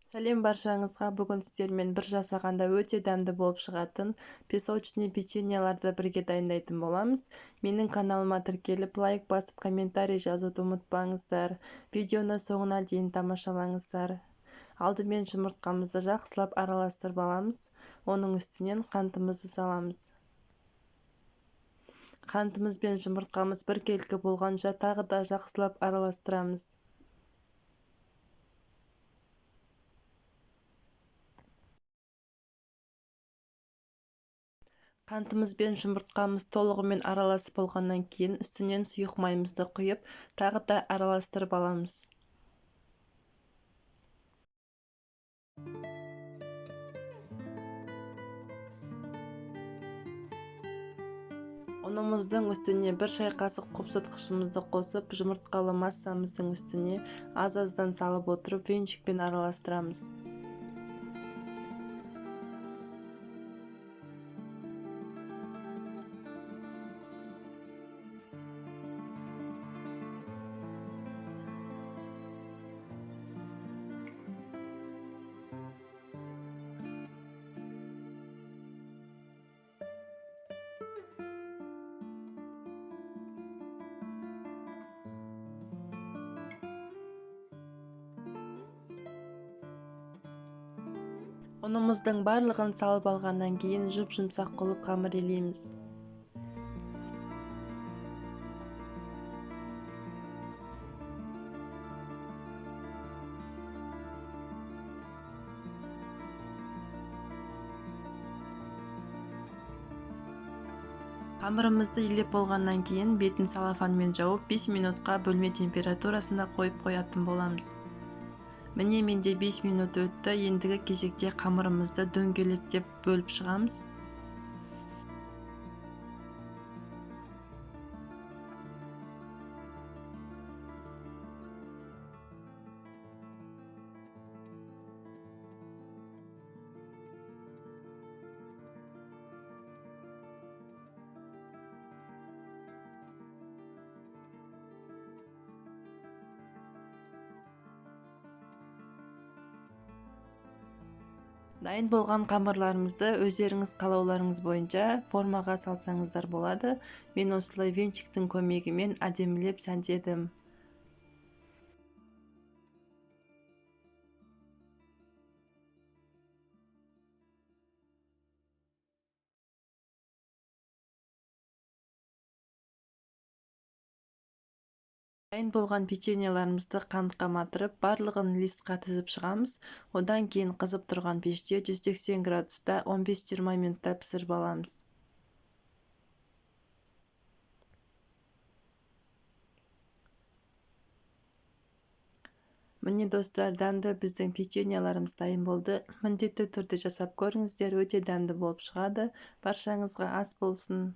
Сәлем баршаңызға. Бүгін сіздермен бір жасағанда өте дәмді болып шығатын песочный печеньеларды бірге дайындайтын боламыз. Менің каналыма тіркеліп, лайк басып, комментарий жазуды ұмытпаңыздар. Видеоны соңына дейін тамашалаңыздар. Алдымен жұмыртқамызды жақсылап араластырып аламыз. Оның үстінен қантымызды саламыз. Қантымыз бен жұмыртқамыз біркелкі болғанша тағы да жақсылап араластырамыз. Қантымыз бен жұмыртқамыз толығымен араласып болғаннан кейін үстінен сұйық майымызды құйып, тағы да араластырып аламыз. Ұнымыздың үстіне бір шай қасық қопсытқышымызды қосып, жұмыртқалы массамыздың үстіне аз-аздан салып отырып, венчикпен араластырамыз. Ұнымыздың барлығын салып алғаннан кейін жұп-жұмсақ қылып қамыр илейміз. Қамырымызды илеп болғаннан кейін бетін салафанмен жауып 5 минутқа бөлме температурасында қойып қоятын боламыз. Міне менде 5 минут өтті. Ендігі кезекте қамырымызды дөңгелектеп бөліп шығамыз. Дайын болған қамырларымызды өздеріңіз қалауларыңыз бойынша формаға салсаңыздар болады. Мен осылай венчиктің көмегімен әдемілеп сәндедім. Дайын болған печеньеларымызды қантқа матырып, барлығын листқа тізіп шығамыз. Одан кейін қызып тұрған пеште 180 градуста 15-20 минутта пісіріп аламыз. Міне достар, дәмді біздің печеньеларымыз дайын болды. Міндетті түрде жасап көріңіздер, өте дәмді болып шығады. Баршаңызға ас болсын.